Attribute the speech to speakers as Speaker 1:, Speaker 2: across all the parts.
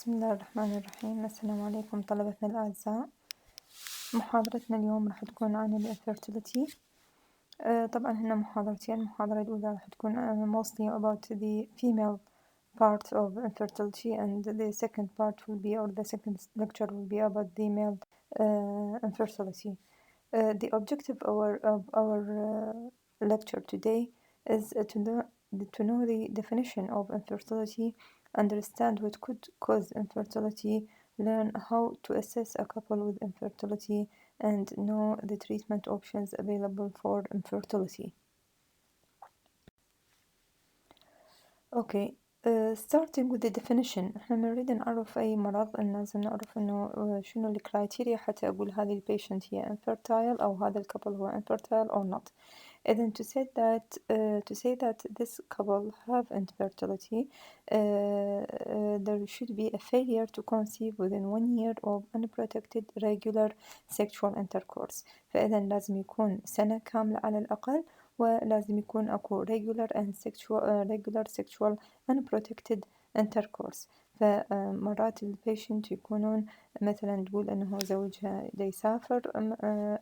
Speaker 1: بسم الله الرحمن الرحيم. السلام عليكم طلبتنا الأعزاء. محاضرتنا اليوم راح تكون عن الانفيرتيليتي. طبعا هنا محاضرتين. المحاضرة الأولى راح تكون mostly about the female part of infertility, and the second part will be, or the second lecture will be about the male infertility. The objective of our lecture today is to know the definition of infertility, understand what could cause infertility, learn how to assess a couple with infertility, and know the treatment options available for infertility. Okay, starting with the definition. احنا بنريد نعرف أي مرض، إن لازم نعرف إنه شنو الكرايتيريا حتى أقول هذه البيشنت هي infertile أو هذا الكابل هو infertile or not. And then to say that this couple have infertility, there should be a failure to conceive within 1 year of unprotected regular sexual intercourse. فإذا لازم يكون سنة كاملة على الأقل، ولازم يكون أكو regular sexual unprotected intercourse. فمرات البيشنت يكونون مثلا تقول انه زوجها دا يسافر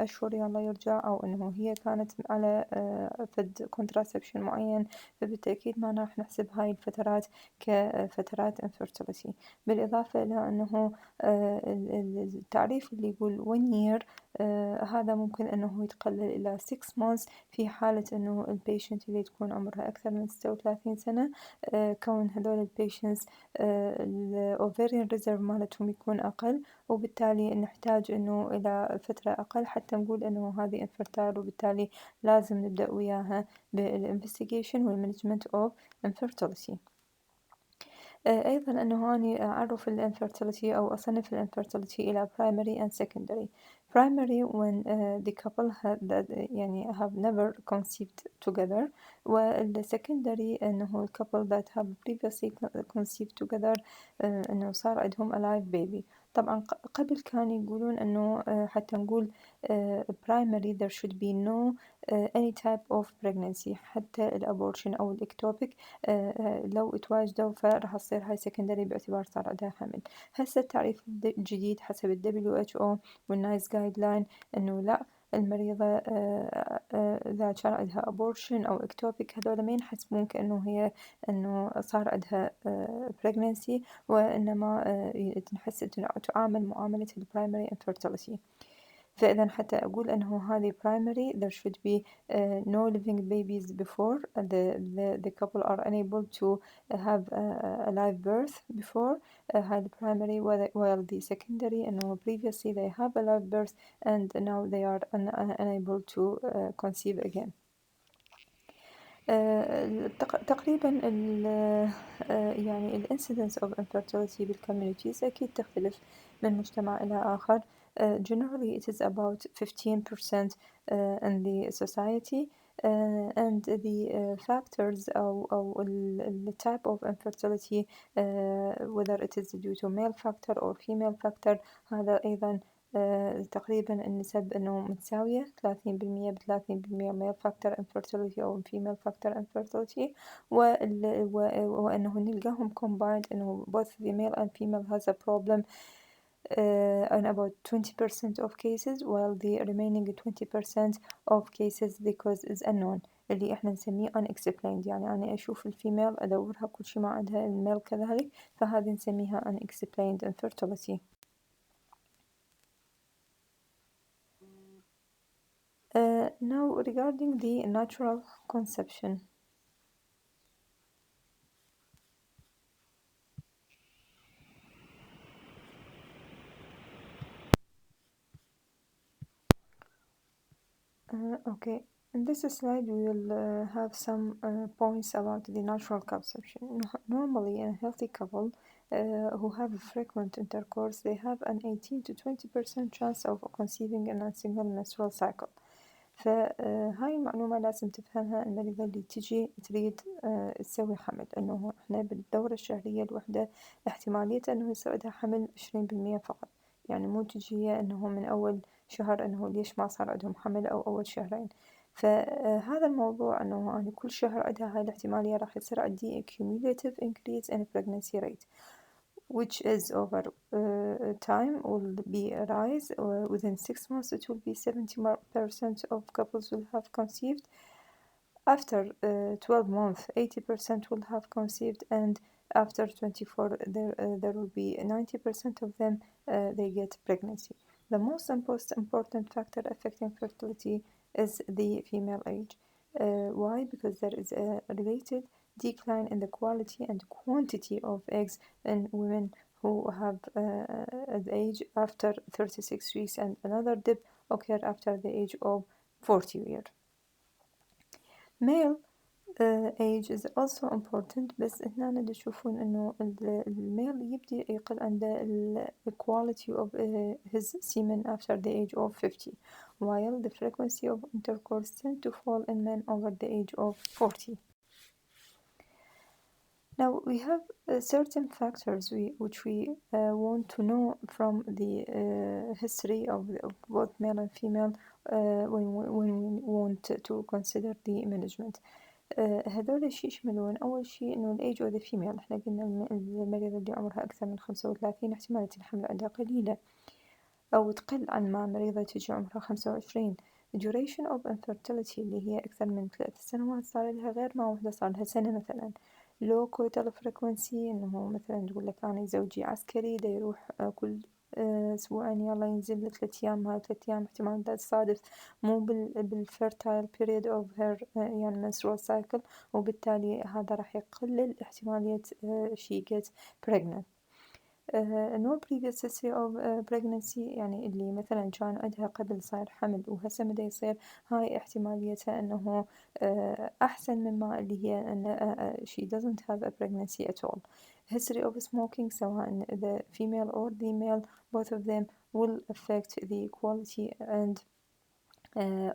Speaker 1: اشهر يلا يرجع، او انه هي كانت على فد contraception معين، فبالتأكيد ما راح نحسب هاي الفترات كفترات infertility. بالاضافة الى انه التعريف اللي يقول 1 year هذا ممكن انه يتقلل الى 6 months في حالة انه البيشنت اللي تكون عمرها اكثر من 36 سنة، كون هذول البيشنتس الأوفيريان ريزيرف مالتهم يكون أقل، وبالتالي نحتاج إنه إلى فترة أقل حتى نقول إنه هذه infertile، وبالتالي لازم نبدأ وياها بالinvestigation والmanagement of infertility. أيضا أنه أني أعرف الانفيرتيليتي أو أصنف الانفيرتيليتي إلى primary and secondary. Primary when the couple يعني have never conceived together، والsecondary أنه couple that have previously conceived together أنه صار عندهم alive baby. طبعا قبل كانوا يقولون أنه حتى نقول primary there should be no any type of pregnancy، حتى الأبورشن أو الإكتوبيك لو تواجدوا فراح تصير هاي secondary باعتبار صار عندها حمل. هسه التعريف الجديد حسب ال WHO والنايس جايد لاين إنه لا، المريضة إذا كان عندها abortion أو إكتوبيك هذول ما ينحسبون كأنه هي إنه صار عندها pregnancy، وإنما تعامل معاملة البرايمري infertility. فإذا حتى أقول أنه هذه primary there should be no living babies before the couple are unable to have a live birth before هذا primary، while the secondary أنه previously they have a live birth and now they are unable to conceive again. تقريبا يعني الانسيدنس of infertility بالcommunities أكيد تختلف من مجتمع إلى آخر. Generally it is about 15% in the society, and the factors أو the type of infertility whether it is due to male factor or female factor هذا أيضا تقريبا النسب أنه متساوية 30% ب30% male factor infertility أو female factor infertility، وأنه نلقاهم combined أنه both the male and female has a problem in about 20% of cases, while the remaining 20% of cases the cause is unknown اللي احنا نسميه unexplained. يعني أنا أشوف الفيميل أدورها كل شي ما عندها، الميل كذلك، فهذه نسميها unexplained infertility. Now regarding the natural conception. Okay, in this slide we will have some points about the natural conception. Normally in a healthy couple who have frequent intercourse they have an 18 to 20% chance of conceiving in a single menstrual cycle. فهاي المعلومة لازم تفهمها المريضة اللي تجي تريد تسوي حمل، انه احنا بالدورة الشهرية الوحدة احتمالية انه يصير عندها حمل 20% فقط. يعني مو تجي هي انه من اول شهر انه ليش ما صار عندهم حمل او اول شهرين. فهذا الموضوع انه أنا كل شهر عندها هاي الاحتمالية راح يصير عندي cumulative increase in pregnancy rate. which is over time will be a rise. Within 6 months, it will be 70% of couples will have conceived. After 12 months, 80% will have conceived, and after 24, there will be 90% of them they get pregnancy. The most important factor affecting fertility is the female age. Why? Because there is a related decline in the quality and quantity of eggs in women who have the age after 36 weeks, and another dip occur after the age of 40 years. Male age is also important، بس هنا ندي تشوفون إنه الميل يبدي يقل عنده the quality of his semen after the age of 50 while the frequency of intercourse tend to fall in men over the age of 40. Now we have certain factors which we want to know from the history of both male and female when we want to consider the management. هذول شي يشملون أول شي إنه الإيج أو the female. إحنا قلنا المريضة اللي عمرها أكثر من 35 احتمالية الحمل عندها قليلة أو تقل عن ما مريضة تجي عمرها 25. duration of infertility اللي هي أكثر من 3 سنوات صار لها غير ما واحدة صار لها سنة مثلا. low coital frequency إنه مثلا تقول لك أنا زوجي عسكري دا يروح كل أسبوعين يلا ينزل ل3 أيام، هاي 3 أيام احتمال دا تصادف مو بالfertile period of her يعني menstrual cycle، وبالتالي هذا راح يقلل احتمالية she gets pregnant. no previous history of pregnancy يعني اللي مثلا كان عندها قبل صار حمل وهسه مدا يصير، هاي احتماليتها انه احسن مما اللي هي ان she doesn't have a pregnancy at all. history of smoking سواء the female or the male both of them will affect the quality and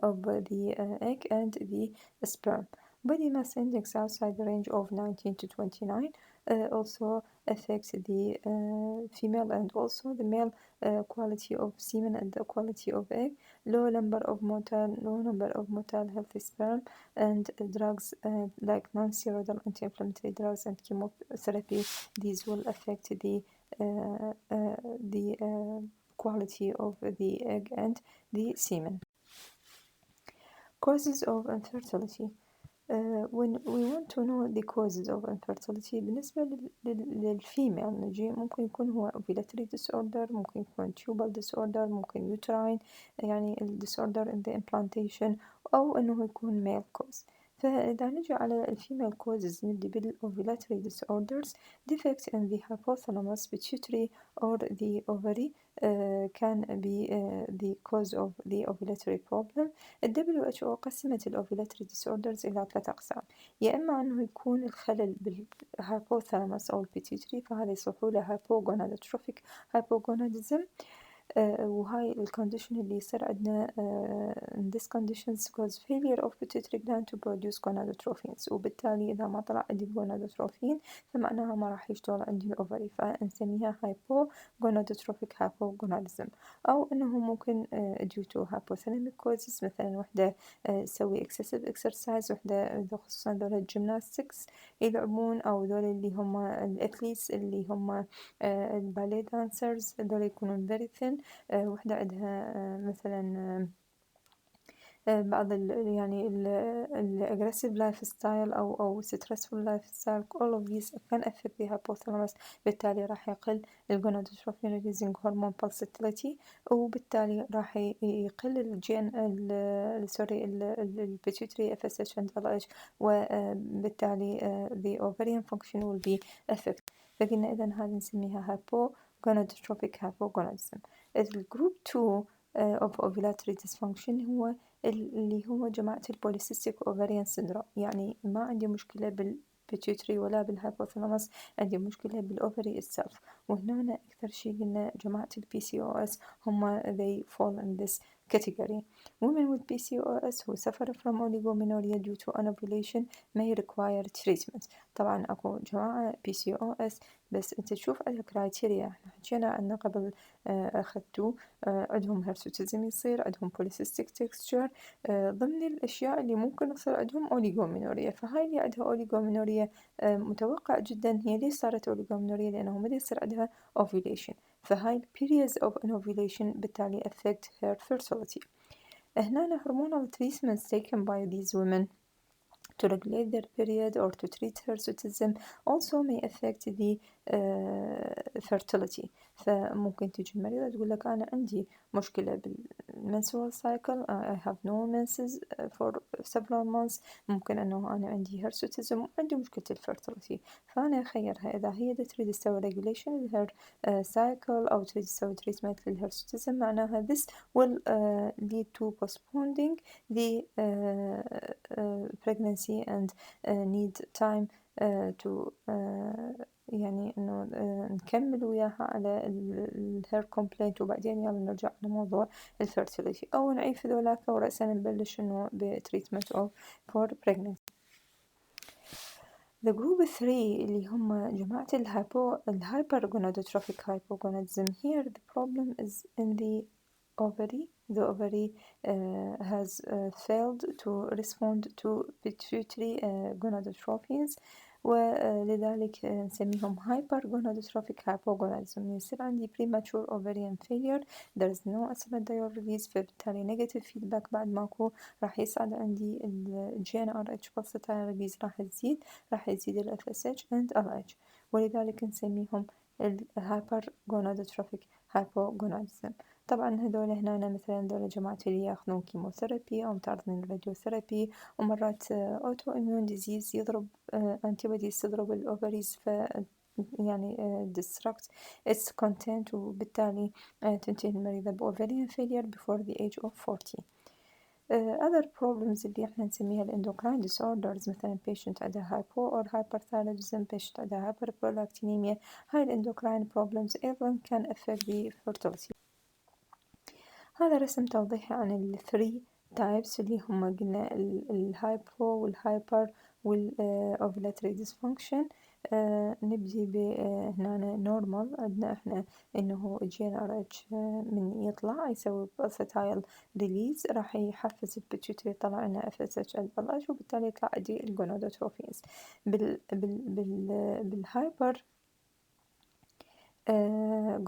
Speaker 1: of the egg and the sperm. Body mass index outside the range of 19 to 29 also affects the female and also the male quality of semen and the quality of egg. Low number of motile healthy sperm and drugs like non-steroidal anti-inflammatory drugs and chemotherapy. These will affect the quality of the egg and the semen. Causes of infertility. When we want to know the causes of infertility بالنسبة للفيميل نجي ممكن يكون هو ovulatory disorder، ممكن يكون tubal disorder، ممكن uterine يعني ال disorder in the implantation، أو إنه يكون male cause. فإذا نجي على الفيميل causes نبدي بالovulatory disorders. defect in the hypothalamus pituitary or the ovary can be the cause of the ovulatory problem. ال WHO قسمت ال ovulatory disorders إلى 3 أقسام، يا إما أنه يكون الخلل بالhypothalamus أو البيتيوتري فهذا يصفوا له hypogonadotrophic hypogonadism، وهاي الكونديشن اللي يصير عندنا in this conditions cause failure of pituitary gland to produce gonadotropins، وبالتالي إذا ما طلع عندي الجونادوتروفين فمعناها ما راح يشتغل عندي الأوفري، فنسميها hypogonadotrophic hypogonadism. أو إنه ممكن due to hypothalamic causes مثلا وحدة تسوي excessive exercise، وحدة خصوصا ذول الجيمناستكس يلعبون، أو ذول اللي هم الأثليتس اللي هم الباليه دانسرز ذول يكونون very thin، وحدة عندها مثلا بعض يعني ال aggressive lifestyle أو stressful lifestyle. all of these can affect the hypothalamus، بالتالي راح يقل الgonadotropin releasing hormone pulsatility، وبالتالي راح يقل ال pituitary FSH and LH، وبالتالي the ovarian function will be affected. فقلنا إذا هذه نسميها hypogonadotropic hypogonadism. الجروب 2 of ovulatory dysfunction هو اللي هو جماعة البوليسيستيك أوفريان سيندروم، يعني ما عندي مشكلة بالبيتيوتري ولا بالهايبوثالاموس، عندي مشكلة بالأوفري itself. وهنا أكثر شي قلنا جماعة ال PCOS هم they fall in this category. Women with PCOS who suffer from oligomenorrhea due to anovulation may require treatment. طبعا أكو جماعة PCOS بس أنت تشوف عندها كرايتيريا، احنا حكينا عنه قبل أخذتوه. عندهم هيرسوتيزم يصير، عندهم polycystic texture. ضمن الأشياء اللي ممكن يصير عندهم أوليغومينوريا، فهاي اللي عندها أوليغومينوريا متوقع جدا هي ليش صارت أوليغومينوريا، لأنه ما يصير عندها ovulation، فهاي periods of anovulation بالتالي affect her fertility. هنا hormonal treatments taken by these women to regulate their period or to treat hirsutism also may affect the fertility. فممكن تجي المريضة تقول لك أنا عندي مشكلة بالmenstrual cycle, I have no menses for several months. ممكن أنه أنا عندي hirsutism وعندي مشكلة الفيرتيليتي، فأنا أخيرها إذا هي تريد تسوي regulation للهير cycle أو تريد تسوي treatment للhirsutism، معناها this will lead to postponing the pregnancy and need time to يعني إنه نكمل وياها على الهير كومبلينت، وبعدين يلا نرجع لموضوع الفيرتيليتي، أو نعيف ذولاك ورأسا نبلش إنه بتريتمنت أو for pregnancy. The group 3 اللي هم جماعة الهايبرجونادوتروفيك hypogonadism. Here the problem is in the ovary. The ovary has failed to respond to pituitary gonadotropins، ولذلك نسميهم hypergonadotrophic hypogonadism. يصير عندي premature ovarian failure, there is no estradiol release، فبالتالي negative feedback بعد ماكو، راح يصعد عندي ال GnRH pulsatile release راح تزيد، راح يزيد ال FSH and LH، ولذلك نسميهم ال hypergonadotrophic hypogonadism. طبعا هذول هنا مثلا هذول جماعة اللي ياخذون كيموثيرابي أو متعرضين للراديوثيرابي، ومرات أوتو إميون ديزيز يضرب antibodies تضرب الأوفريز ف يعني destruct its content، وبالتالي تنتهي المريضة بovarian failure before the age of 40. other problems اللي احنا نسميها الانdocrine disorders، مثلا patient عندها hypo or hyperthyroidism، patient عندها hyperprolactinemia، هاي الانdocrine problems أيضا can affect the fertility. هذا رسم توضيحي عن ال 3 types اللي هم قلنا الهايبو والهايبر والovulatory dysfunction. نبدي هنا normal، عندنا احنا انه GnRH من يطلع يسوي pulsatile release راح يحفز البيتيوتري يطلع لنا FSH LH، وبالتالي يطلع عندي الجونادوتروفينز. بالهايبر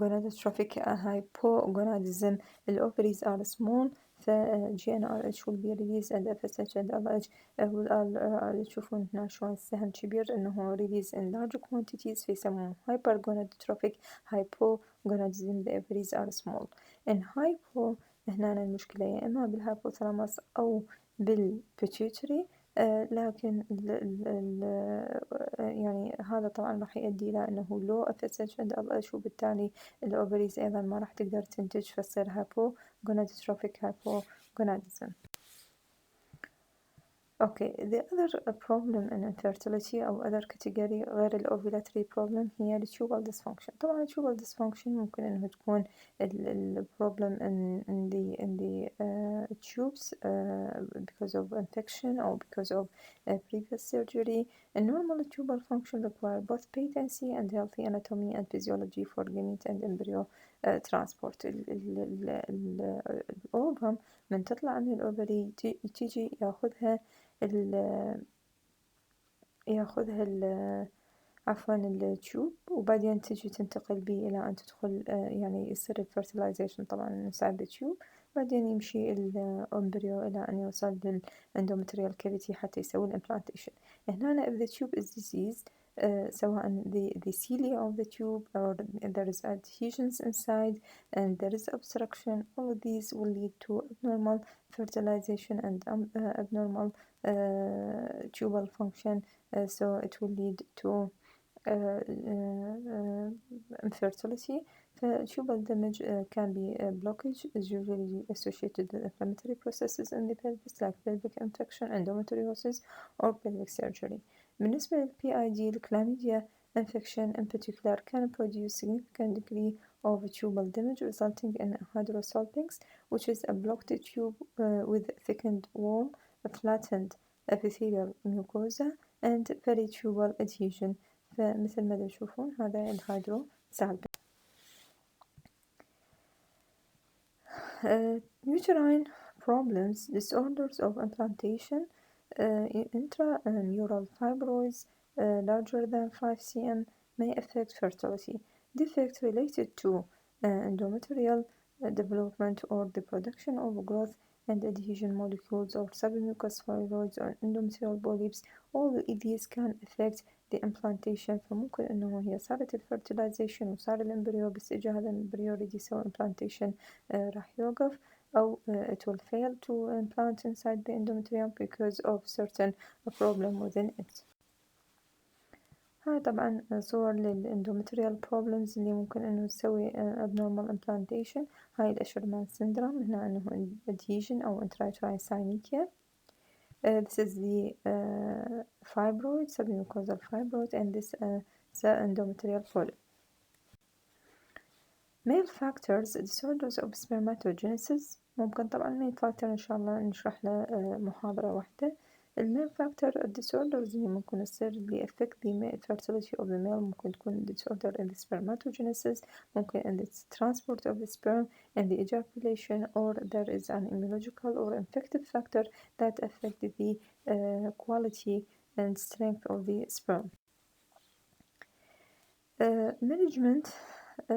Speaker 1: gonadotrophic hypogonadism الأوفريز are small، ف GnRH will be released and FSH and LH تشوفون هنا شلون السهم كبير إنه release in large quantities، فيسموه hypergonadotrophic hypogonadism the ovaries are small. in hypo هنا المشكلة يا إما بالهايبوثالاموس أو بالبيتيوتري، لكن يعني هذا طبعا راح يؤدي إلى أنه low FSH and LH، وبالتالي الأوفريز أيضا ما راح تقدر تنتج، فتصير hypogonadotrophic hypogonadism. Okay, the other problem in infertility أو other category غير ال ovulatory problem هي ال tubal dysfunction. طبعا ال tubal dysfunction ممكن إنه تكون ال problem in the tubes because of infection or because of previous surgery. A normal tubal function require both patency and healthy anatomy and physiology for gamete and embryo transport. الأوفم من تطلع من الأوفري تيجي ياخذها عفوا التيوب، وبعدين تجي تنتقل بيه إلى أن تدخل يعني يصير الفرتلايزيشن طبعا inside the tube، بعدين يمشي الأمبريو إلى أن يوصل للأندومتريال كافيتي حتى يسوي الإمبلانتيشن. هنا if the tube is diseased سواء the cilia of the tube or there is adhesions inside and there is obstruction, all of these will lead to abnormal fertilization and abnormal tubal function, so it will lead to infertility. Tubal damage can be a blockage, is usually associated with inflammatory processes in the pelvis like pelvic infection, endometriosis or pelvic surgery. بالنسبة لل PID الكلاميديا infection in particular can produce significant degree of tubal damage resulting in hydrosalpinx, which is a blocked tube with thickened wall, a flattened epithelial mucosa and peritubal adhesion. فمثل ما تشوفون هذا الهيدروسالبينكس. Uterine problems, disorders of implantation, intramural fibroids larger than 5 cm may affect fertility. Defects related to endometrial development or the production of growth and adhesion molecules or submucous fibroids or endometrial polyps, all these can affect the implantation. فممكن إنه هي صارت الفرتلايزيشن وصار الإمبريو بس إجا هذا الإمبريو يريد يسوي implantation راح يوقف أو it will fail to implant inside the endometrium because of certain problem within it. هاي طبعا صور للإندومتريال problems اللي ممكن إنه تسوي abnormal implantation. هاي الأشرمان syndrome، هنا إنه adhesion أو intrauterine synechia. This is the fibroid, submucosal fibroid, and this the endometrial polyp. Male factors, disorders of spermatogenesis. ممكن طبعا male factor إن شاء الله نشرح له محاضرة واحدة. الميل factor disorders اللي ممكن تصير اللي affect the fertility of the male ممكن تكون disorder in the spermatogenesis، ممكن in the transport of the sperm and the ejaculation, or there is an immunological or infective factor that affect the quality and strength of the sperm. management.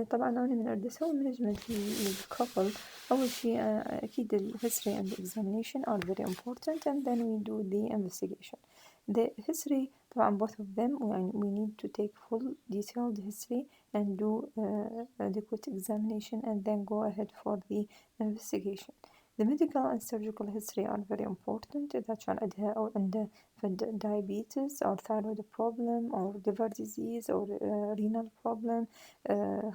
Speaker 1: طبعا أنا من أريد أسوي management للكابل. أول شي أكيد ال history and examination are very important, and then we do the investigation. The history طبعا both of them يعني we need to take full detailed history and do adequate examination and then go ahead for the investigation. The medical and surgical history are very important. إذا كان عندها أو عنده diabetes or thyroid problem or liver disease or renal problem,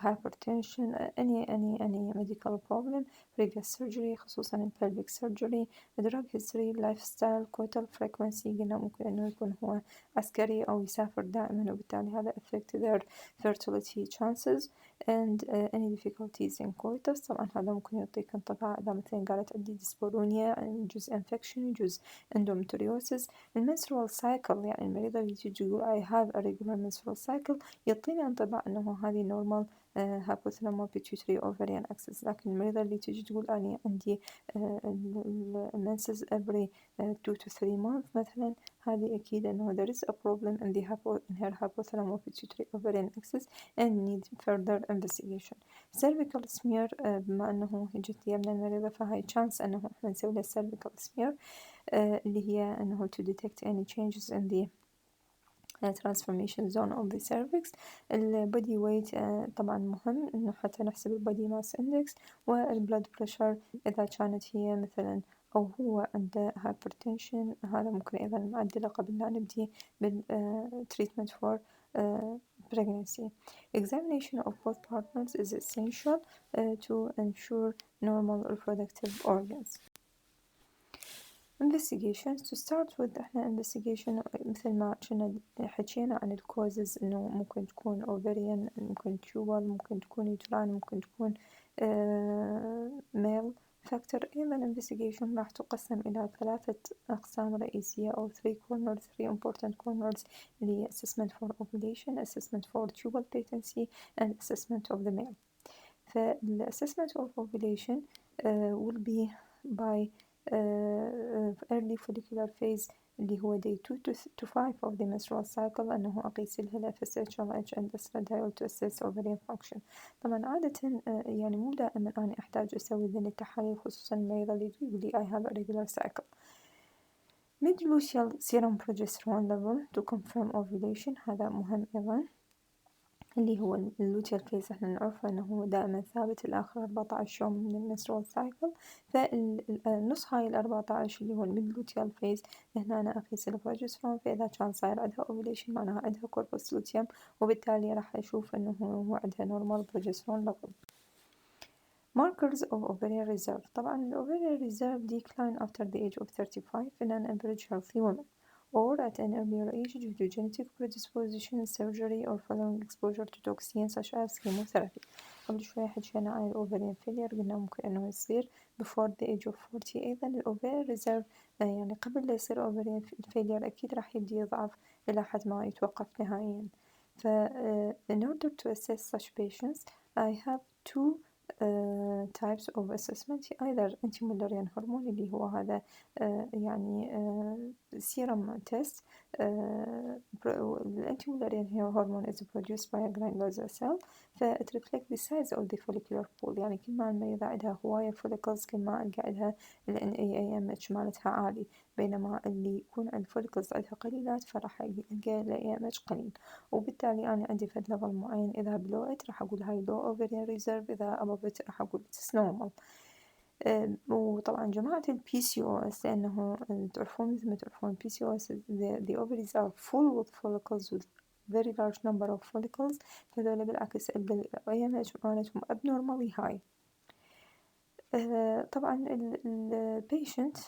Speaker 1: hypertension, any medical problem, previous surgery خصوصا pelvic surgery, drug history, lifestyle, coital frequency. قلنا ممكن إنه يكون هو عسكري أو يسافر دائما وبالتالي هذا affect their fertility chances, and any difficulties in coitus. طبعا هذا ممكن يعطيك انطباع إذا مثلا قالت عندي ديسبورونيا، يجوز infection، يجوز endometriosis. menstrual cycle يعني المريضة اللي تجي تقول I have a regular menstrual cycle يعطيني انطباع إنه هذه normal hypothalamic pituitary ovarian axis. لكن المريضة اللي تجي تقول أنا عندي menses every 2 to 3 months مثلا، هذه أكيد إنه there is a problem in her hypothalamic pituitary ovarian axis and need further investigation. cervical smear بما أنه جت يمنا المريضة فهاي chance أنه إحنا نسوي لها cervical smear اللي هي أنه to detect any changes in the transformation zone of the cervix. body weight طبعا مهم إنه حتى نحسب body mass index، blood pressure إذا كانت هي مثلا أو هو عنده hypertension هذا ممكن أيضا نعدله قبل لا نبدي treatment for pregnancy. Examination of both partners is essential to ensure normal reproductive organs. Investigations. To start with احنا investigation مثل ما كنا حكينا عن الكوزز انه ممكن تكون ovarian، ممكن tubal، ممكن تكون uterine، ممكن تكون male factor. أيضا investigation راح تقسم إلى 3 أقسام رئيسية أو 3 corners، 3 important corners اللي هي assessment for ovulation، assessment for tubal patency and assessment of the male. فال assessment of ovulation will be by early follicular phase اللي هو day 2 to 5 of the menstrual cycle، أنه أقيس لها ال FSH LH and estradiol to assess ovarian function. طبعا عادة يعني مو دائما أنا أحتاج أسوي ذي التحاليل خصوصا المريضة اللي تقول لي I have a regular cycle. mid-luteal serum progesterone level to confirm ovulation هذا مهم أيضا، اللي هو اللوتيال فيز احنا نعرفه انه هو دائما ثابت الاخر 14 يوم من المنسترول سايكل. فالنص هاي ال14 اللي هو الميد لوتيال فيز هنا انا اقيس البروجسترون، فاذا كان صاير عندها اوفيليشن معناها عندها كوربوس لوتيوم وبالتالي راح اشوف انه هو عندها نورمال بروجسترون ليفل. Markers of ovarian reserve. طبعا ovarian reserve decline after the age of 35 in an average healthy woman. or at an earlier age due to genetic predisposition, surgery or following exposure to toxins such as chemotherapy. قبل شوية حكينا عن الأوفريان فيلير، قلنا ممكن إنه يصير before the age of 40. أيضا الأوفير ريزيرف يعني قبل لا يصير أوفريان فيلير أكيد راح يبدي يضعف إلى حد ما يتوقف نهائيا. in order to assess such patients I have two types of assessment. either anti-Müllerian hormone اللي هو هذا يعني serum test. الانتي-Müllerian hormone is produced by a glandular cell ف it reflects the size of the follicular pool. يعني كل ما المريضة عندها هواية follicles كل ما ألقى عندها ال NAAMH مالتها عالي، بينما اللي يكون الفوليكلز عندها قليلات فراح ألقى ال AMH قليل، وبالتالي أنا عندي فد level معين إذا below it راح أقول هاي low ovarian reserve، إذا above it راح أقول it's normal. وطبعا جماعة ال PCOS لأنه تعرفون مثل ما تعرفون PCOS the ovaries are full with follicles with very large number of follicles، فهذول بالعكس ال AMH مالتهم abnormally high. طبعا ال patient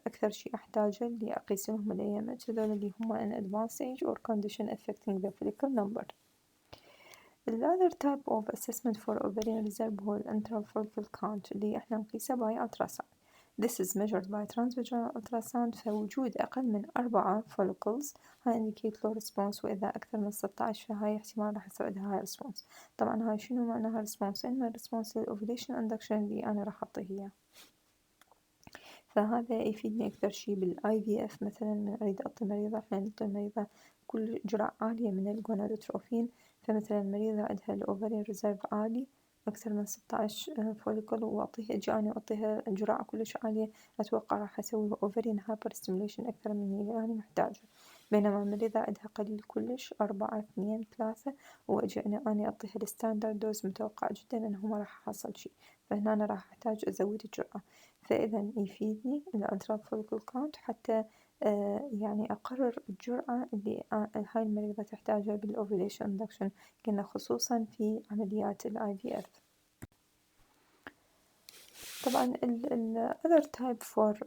Speaker 1: أكثر شي أحتاجه اللي أقيس لهم ال AMH هذول اللي هم an advanced age or condition affecting the follicle number. The other type of assessment for ovarian reserve هو ال antral follicle count اللي احنا نقيسه by ultrasound. This is measured by transvaginal ultrasound، فوجود أقل من 4 follicles هاي indicate low response، وإذا أكثر من 16 فهاي احتمال راح يصير عندها high response. طبعا هاي شنو معناها response؟ إنه response لل ovulation induction اللي أنا راح أعطيه إياه. فهذا يفيدني أكثر شي بال IVF مثلا أريد أعطي مريضة، احنا نعطي مريضة كل جرعة عالية من الجونادوتروفين، فمثلا المريضة عندها الأوفرين ريزيرف عالي أكثر من 16 فوليكل وأعطيها أجاني وأعطيها جرعة كلش عالية، أتوقع راح أسوي أوفرين هايبر ستيميوليشن أكثر من اللي أنا محتاجة. بينما المريضة عندها قليل كلش 4 2 3 وأجي أنا أعطيها الستاندرد دوز متوقع جدا إنه ما راح أحصل شي، فهنا أنا راح أحتاج أزود الجرعة. فإذا يفيدني الأنترال فوليكل كاونت حتى يعني أقرر الجرعة اللي هاي المريضة تحتاجها بالأوفيليشن إندكشن، قلنا خصوصا في عمليات ال IVF. طبعا ال other type for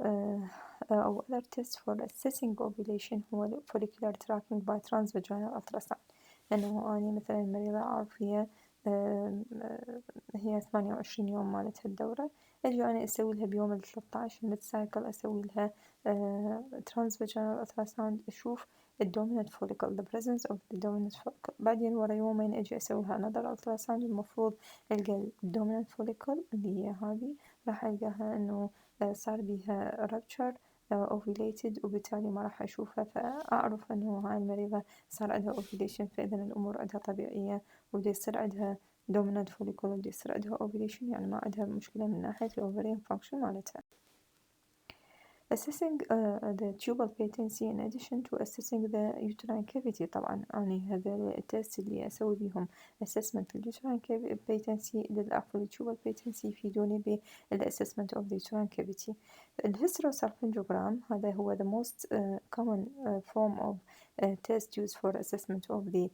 Speaker 1: أو other test for assessing ovulation هو ال follicular tracking by transvaginal ultrasound. لأنه أنا مثلا المريضة أعرف هي 28 يوم مالتها الدورة، أجي أنا أسوي لها بيوم ال13 الميد سايكل أسوي لها transvaginal ultrasound أشوف الdominant follicle the presence of the dominant follicle. بعدين ورا يومين أجي أسوي لها another ultrasound المفروض ألقى الdominant follicle اللي هي هذي راح ألقاها إنه صار بيها rupture ovulated، وبالتالي ما راح أشوفها، فأعرف إنه هاي المريضة صار عندها ovulation، فإذا الأمور عندها طبيعية ودي يصير عندها dominant follicle ودي يصير عندها ovulation، يعني ما عندها مشكلة من ناحية ال ovarian function مالتها. Assessing the tubal patency in addition to assessing the uterine cavity. طبعا أنا هذا التست اللي أسوي بيهم assessment ال uterine patency للعفو ال tubal patency يفيدوني بالassessment of the uterine cavity. ال hysterosalpingogram هذا هو the most common form of test used for assessment of the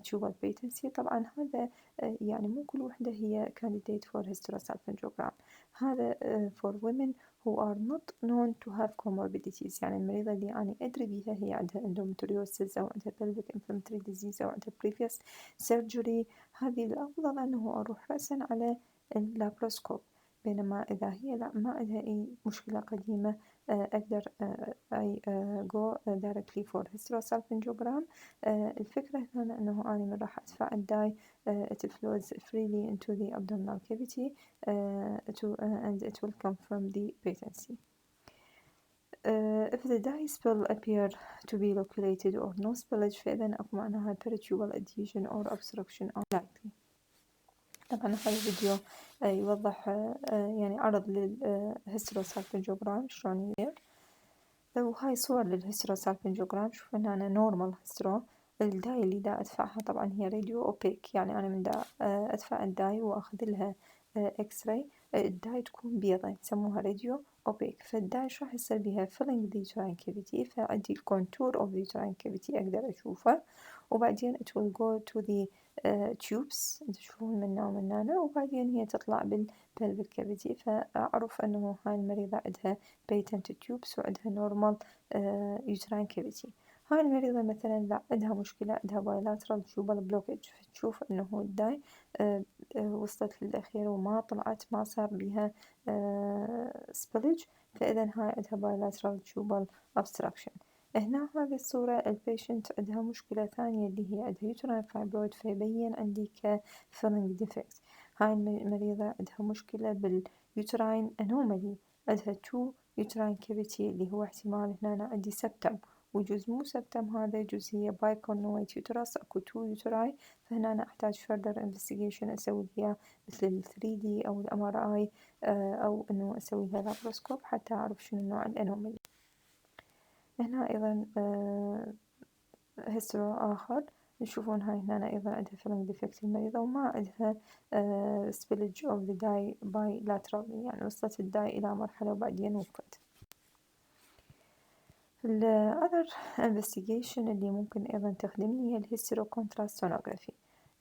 Speaker 1: tubal patency. طبعا هذا يعني مو كل وحدة هي candidate for hysterosalpingogram. هذا for women who are not known to have co-morbidities، يعني المريضة اللي أنا أدري بيها هي عندها endometriosis أو عندها pelvic inflammatory disease أو عندها previous surgery، هذه الأفضل أنه أروح رأسا على اللابروسكوب. بينما إذا هي لا ما عندها أي مشكلة قديمة أقدر I go directly for hysterosalpingogram. الفكرة هنا أنه أنا من راح أدفع الداي it flows freely into the abdominal cavity and it will confirm the patency. If the dye spill appear to be loculated or no spillage فإذا أكو معناها peritubal adhesion or obstruction unlikely. طبعا هذا الفيديو يوضح يعني عرض للهيستروسالبنجوجرام شلون يصير، وهاي صور للهيستروسالبنجوجرام. شوف هنا أنا نورمال هيسترو. الداي اللي دا أدفعها طبعا هي راديو أوبيك، يعني أنا من دا أدفع الداي وأخذ لها إكس راي الداي تكون بيضة يسموها راديو opaque، فالداي شو راح يصير بيها filling the uterine cavity، فعندي الcontour of the uterine cavity أقدر أشوفه، وبعدين it will go to the tubes تشوفون من هنا ومن هنا، وبعدين هي تطلع بالpelvic cavity، فأعرف إنه هاي المريضة عندها patent tubes وعندها normal uterine cavity. هاي المريضة مثلا لا عندها مشكلة، عندها bilateral tubal blockage، فتشوف إنه الداي وصلت للأخير وما طلعت، ما صار بيها spillage، فإذا هاي عندها bilateral tubal obstruction. هنا هذه الصورة البيشنت عندها مشكلة ثانية اللي هي عندها uterine fibroid، فيبين عندي filling defect. هاي المريضة عندها مشكلة بالuterine anomaly، عندها two uterine cavity اللي هو احتمال هنا عندي septum، ويجوز مو septum، هذا يجوز هي bicornuate uterus، اكو two uteri، فهنا أنا أحتاج further investigation أسوي لها مثل ال 3D أو ال MRI، أو إنه أسوي لها laparoscope حتى أعرف شنو نوع الأنومالي. هنا أيضا هيستورو آخر، تشوفون هاي هنا أيضا عندها filling defect المريضة، وما عندها spillage of the dye bilaterally، يعني وصلت الداي إلى مرحلة وبعدين وقفت. ال other investigation اللي ممكن أيضا تخدمني هي ال hysterocontrastsonography.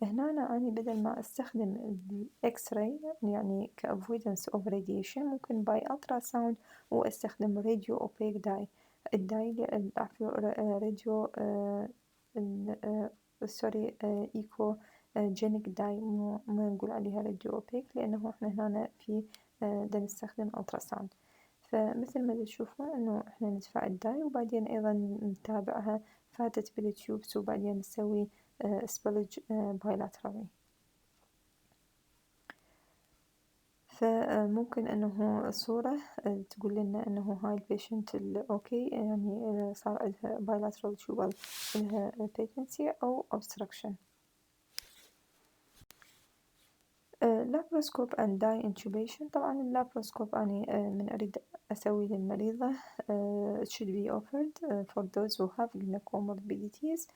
Speaker 1: هنا أنا بدل ما أستخدم ال X-ray يعني ك avoidance of radiation، ممكن by ultrasound وأستخدم radio opaque dye. الداي راديو سوري ايكوجينيك داي، ما نقول عليها راديو اوبيك لأنه احنا هنا في دا نستخدم ultrasound. فمثل ما تشوفون إنه إحنا ندفع الداي وبعدين أيضا نتابعها فاتت بالتيوبس، وبعدين نسوي سبلج بايلاترالي. فممكن إنه الصورة تقول لنا إنه هاي البيشنت الأوكي، يعني صار عندها bilateral tubal إلها patency أو obstruction. laparoscope and dye intubation. طبعا اللابروسكوب أنا من أريد أسوي للمريضة it should be offered for those who have co-morbidities.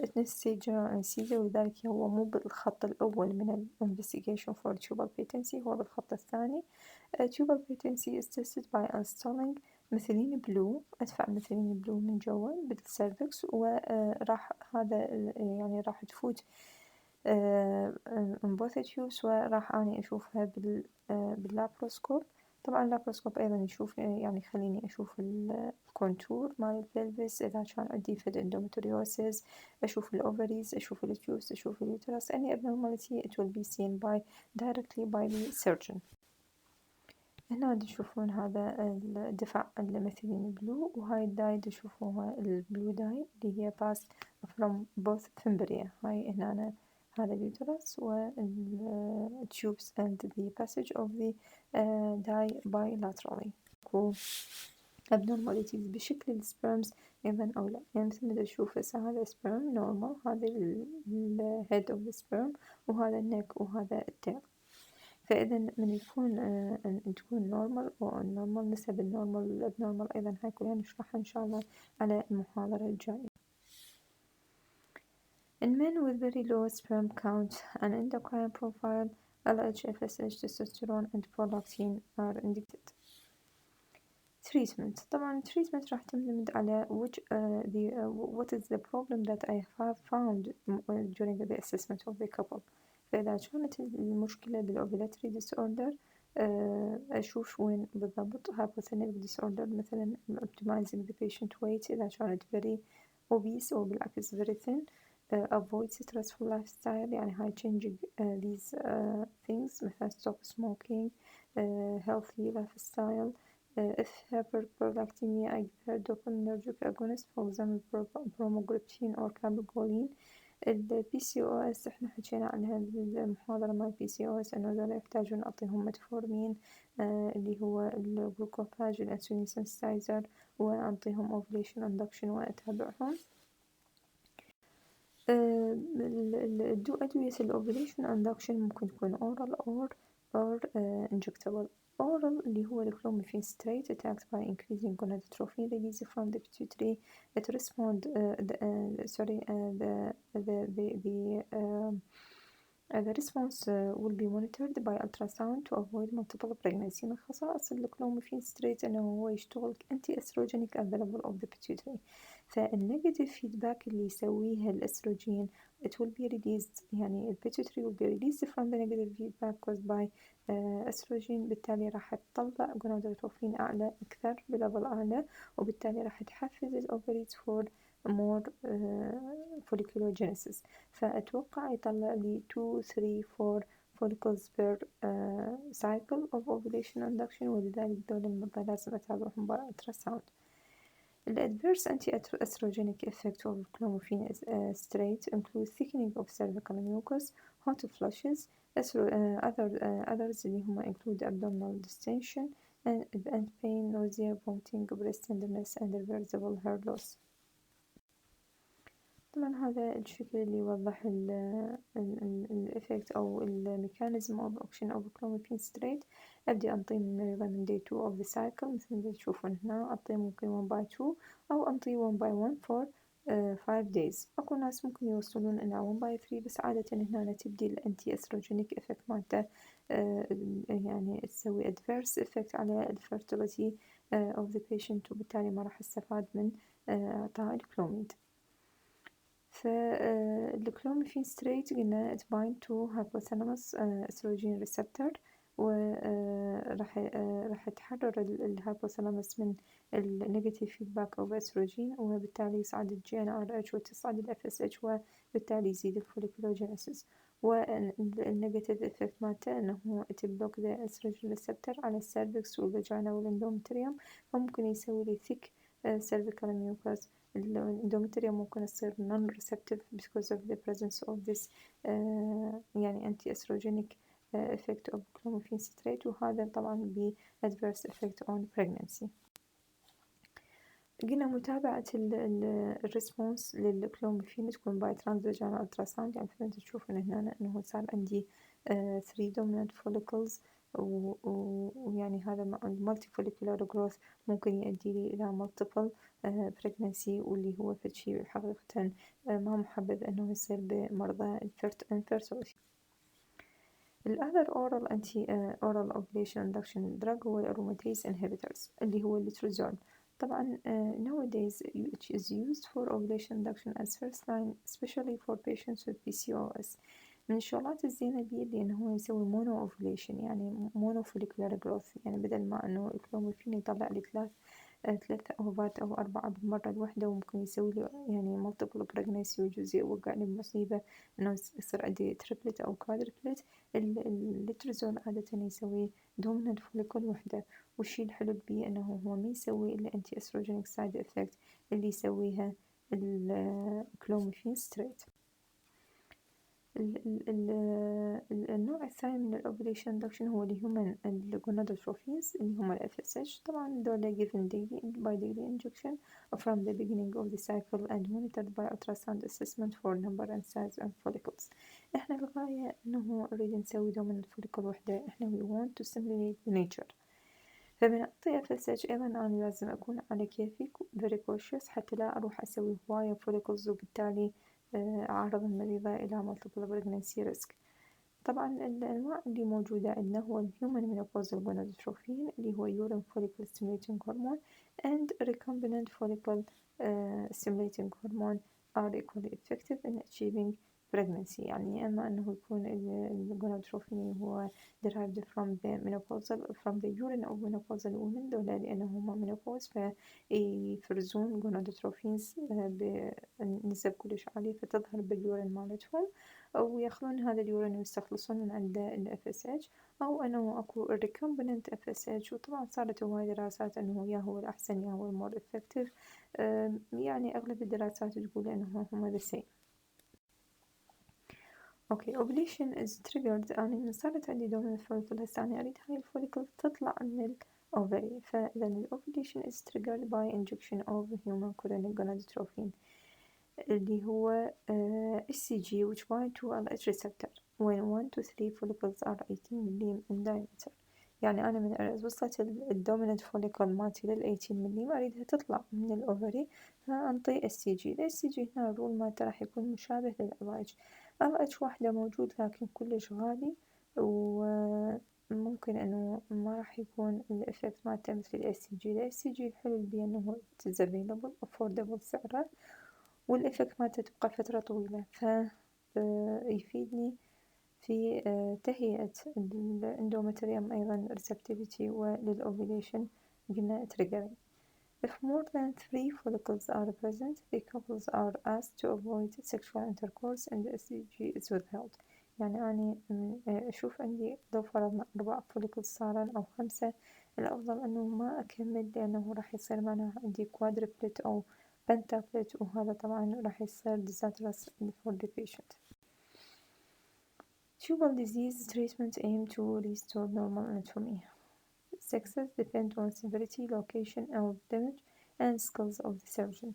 Speaker 1: it necessitates general anesthesia، ولذلك هو مو بالخط الأول من ال investigation for tubal patency، هو بالخط الثاني. tubal patency is tested by installing ميثيلين بلو، أدفع ميثيلين بلو من جوا بالسيرفكس، وراح هذا يعني راح تفوت من both tubes، وراح أني أشوفها باللابروسكوب. طبعا اللابروسكوب أيضا يشوف يعني يخليني أشوف الكونتور مال البلفس، إذا كان عندي فد endometriosis، أشوف الأوفريز، أشوف التيوبس، أشوف اليوترس. any abnormality it will be seen directly by the surgeon. هنا تشوفون هذا الدفع الميثيلين بلو، وهاي الداي تشوفوها البلو داي اللي هي passed from both fimbria. هاي هنا هذا اليوترس والتيوبس and the passage of the dye bilaterally. abnormalities بشكل السبرمز أيضا أو لا، يعني مثل ما تشوف هسه هذا سبرم نورمال، هذا ال head of the sperm، وهذا النك، وهذا التيل. فإذا من يكون تكون نورمال أو نورمال، نسب النورمال والأبنورمال أيضا هاي كلها نشرحها إن شاء الله على المحاضرة الجاية. In men with very low sperm count and endocrine profile, LH, FSH, testosterone and prolactin are indicated. Treatment. طبعا treatment راح تعتمد على what is the problem that I have found during the assessment of the couple. فإذا كانت المشكلة بالovulatory disorder، أشوف وين بالضبط. hypothalamic disorder مثلا optimizing the patient weight إذا كانت very obese أو بالعكس very thin. avoid stressful lifestyle، يعني high changing these things مثلا stop smoking, healthy lifestyle. if hyperprolactinemia I give her dopaminergic agonist for example bromocriptine or cabergoline. ال PCOS احنا حكينا عنها بالمحاضرة مال PCOS انه هذول يحتاجون اعطيهم متفورمين اللي هو الجلوكوفاج الانسولين سنسيتايزر، واعطيهم ovulation induction واتابعهم. أدوية الأوفيليشن اندكشن ممكن تكون oral or injectable. oral اللي هو الكلوميفين ستريت attacked by increasing gonadotrophin release from the pituitary. it respond The response will be monitored by ultrasound to avoid multiple pregnancy. من خصائص الكلوميفين ستريت أنه هو يشتغل anti-oestrogenic at the level of the pituitary. فالنيجاتيف فيدباك اللي يسويها الأستروجين it will be released، يعني ال pituitary will be released from the negative feedback caused by أستروجين، بالتالي راح تطلع gonadotrophin أعلى أكثر بليفل أعلى، وبالتالي راح تحفز الأوفريز for more folliculogenesis. فأتوقع يطلع لي 2 3 4 follicles per cycle of ovulation induction، ولذلك دول المرضى لازم أتابعهم بالألتراساوند. The adverse anti-oestrogenic effect of clomiphene straight include thickening of cervical mucus, hot flushes, others اللي هما include abdominal distension and pain, nausea, vomiting, breast tenderness and reversible hair loss. طبعا هذا الشكل اللي يوضح الإفكت أو الميكانيزم أو أكشن أو clomiphene straight. أبدي أنطي المريضة من day 2 of the cycle مثل ما تشوفون هنا، أعطيه ممكن 1 by 2 أو أنطيه 1 by 1 for 5 days. أكو ناس ممكن يوصلون إلى 1 by 3، بس عادة هنا تبدي الأنتي أستروجينيك إفكت مالته يعني تسوي adverse effect على الfertility of the patient، وبالتالي ما راح استفاد من إعطاء الكلوميد. فالكلوميفين ستريت قلنا it bind to hypothalamus estrogen receptor، وراح تحرر الهايبوثالاموس من النيجاتيف فيدباك أو أستروجين، وبالتالي يصعد ال GnRH وتصعد ال FSH، وبالتالي يزيد الفوليكولوجينيسيس. والنيجاتيف إفكت مالته إنه it block the estrogen receptor على السيرفكس والفاجينا والإندومتريوم، فممكن يسوي لي thick cervical mucus. الإندومتريوم ممكن يصير non-receptive because of the presence of this يعني anti-oestrogenic effect of clomiphene citrate، وهذا طبعا ب adverse effect on pregnancy. قلنا متابعة الريسبونس للكلوميفين تكون باي ترانسفاجينال التراساوند، يعني مثل ما تشوفون هنا انه صار عندي 3 dominant follicles، ويعني هذا multi follicular growth ممكن يؤدي لي إلى multiple pregnancy، واللي هو فشي حقيقة ما محبذ أنه يصير بمرضى infertility. الأذر oral ovulation induction drug هو aromatase inhibitors اللي هو الليتروزول. طبعا nowadays which is used for ovulation induction as first line especially for patients with PCOS. من الشغلات الزينة بيه لأنه هو يسوي mono ovulation، يعني mono follicular growth، يعني بدل ما أنه الكلوميفين يطلع لي ثلاثة أوفات أو 4 بالمرة الواحدة، وممكن يسوي لي يعني multiple pregnancy ويجوز يوقعني بمصيبة إنه يصير عندي triplet أو quadruplet. الليترزول عادة يسوي dominant follicle وحدة، والشي الحلو بيه إنه هو ما يسوي الأنتي أستروجينيك سايد إفكت اللي يسويها الكلوميفين ستريت. النوع الثاني من الأوفيليشن اندكشن هو الهيومن الجونادوتروفينز اللي هم ال FSH. طبعا دول given daily by daily injection from the beginning of the cycle and monitored by ultrasound assessment for number and size and follicles. احنا الغاية انه نريد نسوي dominant follicle وحدة، احنا we want to stimulate the nature. فبنعطي FSH أيضا أنا لازم أكون على كيفي very cautious حتى لا أروح أسوي هواية follicles وبالتالي أعرض المريضة إلى multiple pregnancy risk. طبعا الأنواع اللي موجودة عندنا هو الهيومن menopausal gonadotrophin اللي هو urine follicle stimulating hormone and recombinant follicle stimulating hormone are equally effective in achieving pregnancy. يعني أما أنه يكون الجونادوتروفين هو derived from the urine of menopausal women دولا لأنه هم menopause فيفرزون جونادوتروفينز بنسب كلش عالية فتظهر باليورين مالتهم، أو ياخذون هذا اليورين ويستخلصون من عنده ال FSH، أو أنه أكو recombinant FSH. وطبعا صارت هواي دراسات أنه يا هو الأحسن يا هو المور effective، يعني أغلب الدراسات تقول أنه هما the same. اوكي ovulation is triggered. أنا من صارت عندي dominant follicle هسه أنا أريد هاي الفوليكل تطلع من الأوفري، فإذا ovulation is triggered by injection of human chorionic gonadotrophin اللي هو HCG which bind to LH receptor when 1 to 3 follicles are 18 mm in diameter. يعني أنا من وصلت الدومينant فوليكل مالتي لل18 ملي ما أريدها تطلع من الأوفري، فأنطي SCG. ال SCG هنا الرول مالته راح يكون مشابه لل LH. LH واحدة موجود لكن كلش غالي، وممكن إنه ما راح يكون الإفكت مالته مثل ال SCG. ال SCG الحلو بيه إنه هو it is available affordable سعره، والإفكت مالته تبقى فترة طويلة، يفيدني في تهيئة الإندومتريوم أيضا receptivity وللأوفيليشن قلنا triggering. If more than 3 follicles are present, the couples are asked to avoid sexual intercourse and the SCG is withheld. يعني أنا أشوف عندي لو فرضنا 4 follicles صارن أو 5، الأفضل أنه ما أكمل لأنه راح يصير معنا عندي quadruplet أو pentaplet، وهذا طبعا راح يصير disastrous for the patient. Tubal disease treatment aim to restore normal anatomy. Success depends on severity, location of damage, and skills of the surgeon.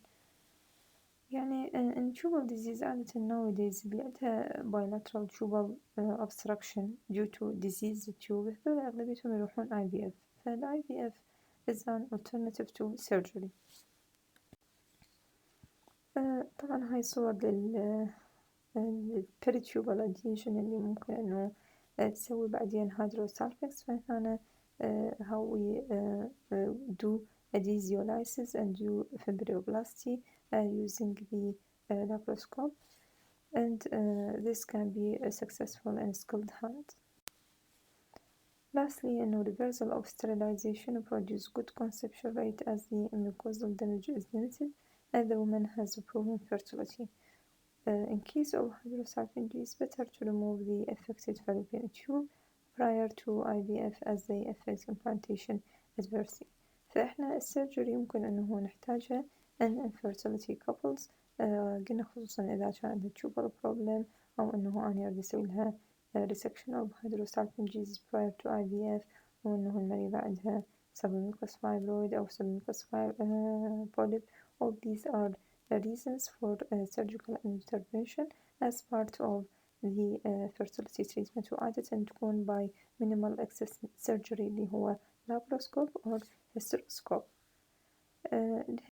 Speaker 1: يعني in tubal disease عادة nowadays بيعتها bilateral tubal obstruction due to disease tube، هذول أغلبيتهم يروحون IVF، فال IVF is an alternative to surgery. طبعا هاي صور البريتيوبال اديشن اللي ممكن انه تسوي بعدين هيدروسالفكس. فهنا how we do adhesiolysis and do fibroblasthy using the laparoscope, and this can be a successful and skilled hand. Lastly, reversal of sterilization produce good conception rate as the mucosal damage is limited and the woman has proven fertility. In case of hydrosalpingo, it's better to remove the affected fallopian tube prior to IVF as they affect implantation adversely. فإحنا السيرجري يمكن أنه نحتاجها in infertility couples، قلنا خصوصا إذا كان عندها tubal problem أو أنه أنا أريد أسوي لها resection of hydrosalpingo prior to IVF، أو أنه المريضة عندها submucous fibroid أو submucous polyp. All these are the reasons for surgical intervention as part of the fertility treatment، وعادة تكون by minimal access surgery اللي هو laparoscope or hysteroscope.